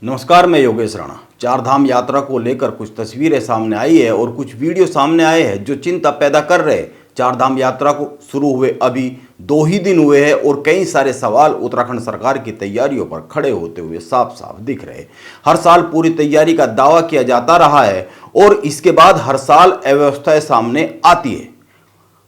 नमस्कार, मैं योगेश राणा। चार धाम यात्रा को लेकर कुछ तस्वीरें सामने आई है और कुछ वीडियो सामने आए हैं जो चिंता पैदा कर रहे हैं। चार धाम यात्रा को शुरू हुए अभी 2 ही दिन हुए हैं और कई सारे सवाल उत्तराखंड सरकार की तैयारियों पर खड़े होते हुए साफ साफ दिख रहे हैं। हर साल पूरी तैयारी का दावा किया जाता रहा है और इसके बाद हर साल अव्यवस्थाएं सामने आती है।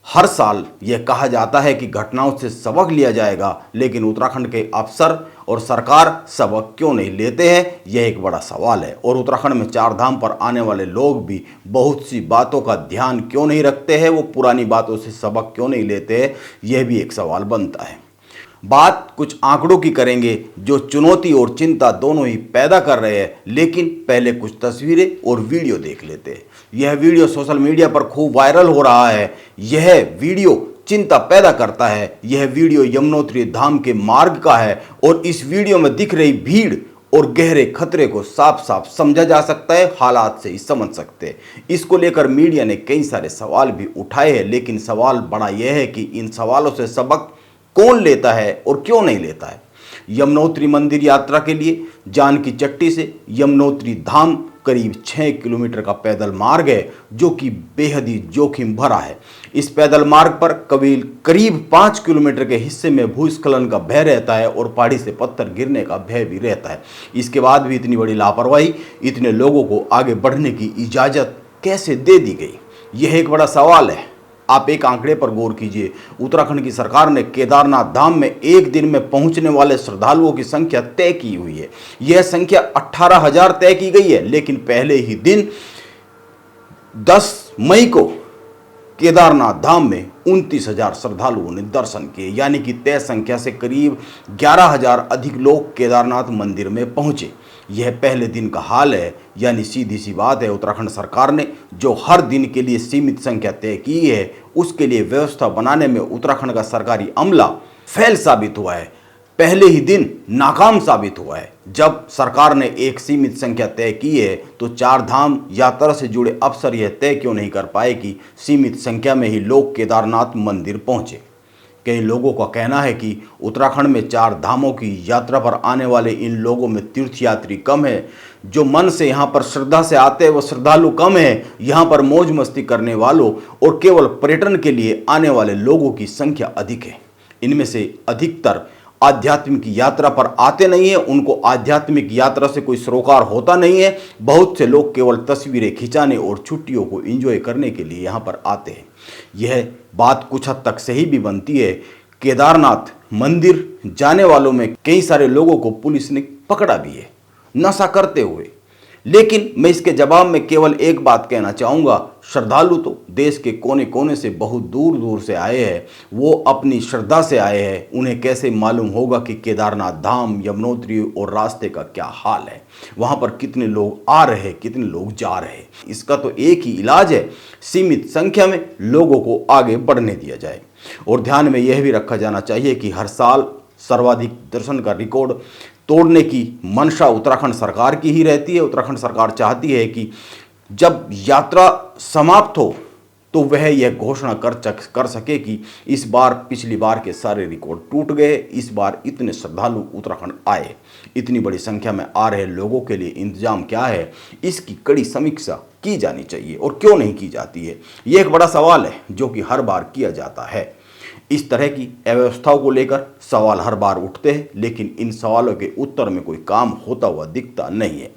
हर साल यह कहा जाता है कि घटनाओं से सबक लिया जाएगा, लेकिन उत्तराखंड के अफसर और सरकार सबक क्यों नहीं लेते हैं, यह एक बड़ा सवाल है। और उत्तराखंड में चार धाम पर आने वाले लोग भी बहुत सी बातों का ध्यान क्यों नहीं रखते हैं, वो पुरानी बातों से सबक क्यों नहीं लेते हैं, यह भी एक सवाल बनता है। बात कुछ आंकड़ों की करेंगे जो चुनौती और चिंता दोनों ही पैदा कर रहे हैं, लेकिन पहले कुछ तस्वीरें और वीडियो देख लेते हैं। यह वीडियो सोशल मीडिया पर खूब वायरल हो रहा है। यह वीडियो चिंता पैदा करता है। यह वीडियो यमुनोत्री धाम के मार्ग का है और इस वीडियो में दिख रही भीड़ और गहरे खतरे को साफ साफ समझा जा सकता है, हालात से ही समझ सकते हैं। इसको लेकर मीडिया ने कई सारे सवाल भी उठाए हैं, लेकिन सवाल बड़ा यह है कि इन सवालों से सबक कौन लेता है और क्यों नहीं लेता है। यमुनोत्री मंदिर यात्रा के लिए जानकी चट्टी से यमुनोत्री धाम करीब 6 किलोमीटर का पैदल मार्ग है जो कि बेहद ही जोखिम भरा है। इस पैदल मार्ग पर करीब 5 किलोमीटर के हिस्से में भूस्खलन का भय रहता है और पहाड़ी से पत्थर गिरने का भय भी रहता है। इसके बाद भी इतनी बड़ी लापरवाही, इतने लोगों को आगे बढ़ने की इजाज़त कैसे दे दी गई, यह एक बड़ा सवाल है। आप एक आंकड़े पर गौर कीजिए। उत्तराखंड की सरकार ने केदारनाथ धाम में एक दिन में पहुंचने वाले श्रद्धालुओं की संख्या तय की हुई है। यह संख्या 18,000 तय की गई है, लेकिन पहले ही दिन 10 मई को केदारनाथ धाम में 29,000 श्रद्धालुओं ने दर्शन किए, यानी कि तय संख्या से करीब 11,000 अधिक लोग केदारनाथ मंदिर में पहुंचे। यह पहले दिन का हाल है, यानी सीधी सी बात है, उत्तराखंड सरकार ने जो हर दिन के लिए सीमित संख्या तय की है, उसके लिए व्यवस्था बनाने में उत्तराखंड का सरकारी अमला फेल साबित हुआ है, पहले ही दिन नाकाम साबित हुआ है। जब सरकार ने एक सीमित संख्या तय की है तो चार धाम यात्रा से जुड़े अफसर यह तय क्यों नहीं कर पाए कि सीमित संख्या में ही लोग केदारनाथ मंदिर पहुंचे। कई लोगों का कहना है कि उत्तराखंड में चार धामों की यात्रा पर आने वाले इन लोगों में तीर्थयात्री कम है। जो मन से यहाँ पर श्रद्धा से आते हैं वो श्रद्धालु कम है। यहाँ पर मौज मस्ती करने वालों और केवल पर्यटन के लिए आने वाले लोगों की संख्या अधिक है। इनमें से अधिकतर आध्यात्मिक यात्रा पर आते नहीं है, उनको आध्यात्मिक यात्रा से कोई सरोकार होता नहीं है। बहुत से लोग केवल तस्वीरें खिंचाने और छुट्टियों को एंजॉय करने के लिए यहाँ पर आते हैं। यह बात कुछ हद तक सही भी बनती है। केदारनाथ मंदिर जाने वालों में कई सारे लोगों को पुलिस ने पकड़ा भी है नशा करते हुए। लेकिन मैं इसके जवाब में केवल एक बात कहना चाहूँगा, श्रद्धालु तो देश के कोने कोने से बहुत दूर दूर से आए हैं, वो अपनी श्रद्धा से आए हैं। उन्हें कैसे मालूम होगा कि केदारनाथ धाम, यमुनोत्री और रास्ते का क्या हाल है, वहाँ पर कितने लोग आ रहे हैं, कितने लोग जा रहे हैं। इसका तो एक ही इलाज है, सीमित संख्या में लोगों को आगे बढ़ने दिया जाए। और ध्यान में यह भी रखा जाना चाहिए कि हर साल सर्वाधिक दर्शन का रिकॉर्ड तोड़ने की मंशा उत्तराखंड सरकार की ही रहती है। उत्तराखंड सरकार चाहती है कि जब यात्रा समाप्त हो तो वह यह घोषणा कर सके कि इस बार पिछली बार के सारे रिकॉर्ड टूट गए, इस बार इतने श्रद्धालु उत्तराखंड आए। इतनी बड़ी संख्या में आ रहे लोगों के लिए इंतजाम क्या है, इसकी कड़ी समीक्षा की जानी चाहिए और क्यों नहीं की जाती है, ये एक बड़ा सवाल है जो कि हर बार किया जाता है। इस तरह की अव्यवस्थाओं को लेकर सवाल हर बार उठते हैं, लेकिन इन सवालों के उत्तर में कोई काम होता हुआ दिखता नहीं है।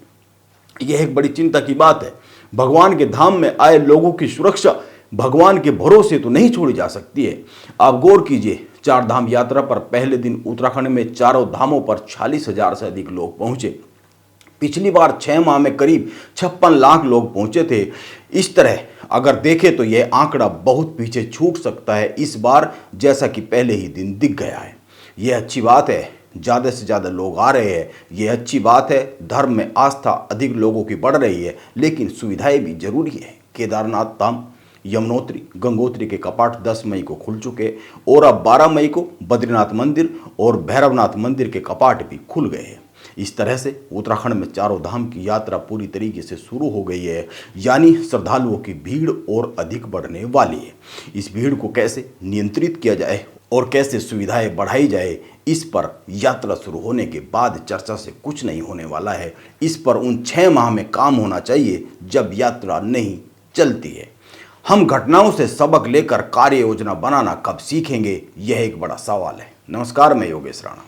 यह एक बड़ी चिंता की बात है। भगवान के धाम में आए लोगों की सुरक्षा भगवान के भरोसे तो नहीं छोड़ी जा सकती है। आप गौर कीजिए, चार धाम यात्रा पर पहले दिन उत्तराखंड में चारों धामों पर 40,000 से अधिक लोग पहुंचे। पिछली बार 6 माह में करीब 56 लाख लोग पहुंचे थे। इस तरह अगर देखें तो यह आंकड़ा बहुत पीछे छूट सकता है इस बार, जैसा कि पहले ही दिन दिख गया है। यह अच्छी बात है, ज़्यादा से ज़्यादा लोग आ रहे हैं, यह अच्छी बात है। धर्म में आस्था अधिक लोगों की बढ़ रही है, लेकिन सुविधाएं भी जरूरी है। केदारनाथ धाम, यमुनोत्री, गंगोत्री के कपाट 10 मई को खुल चुके और अब 12 मई को बद्रीनाथ मंदिर और भैरवनाथ मंदिर के कपाट भी खुल गए हैं। इस तरह से उत्तराखंड में चारों धाम की यात्रा पूरी तरीके से शुरू हो गई है, यानी श्रद्धालुओं की भीड़ और अधिक बढ़ने वाली है। इस भीड़ को कैसे नियंत्रित किया जाए और कैसे सुविधाएं बढ़ाई जाए, इस पर यात्रा शुरू होने के बाद चर्चा से कुछ नहीं होने वाला है। इस पर उन 6 माह में काम होना चाहिए जब यात्रा नहीं चलती है। हम घटनाओं से सबक लेकर कार्य योजना बनाना कब सीखेंगे, यह एक बड़ा सवाल है। नमस्कार, मैं योगेश राणा।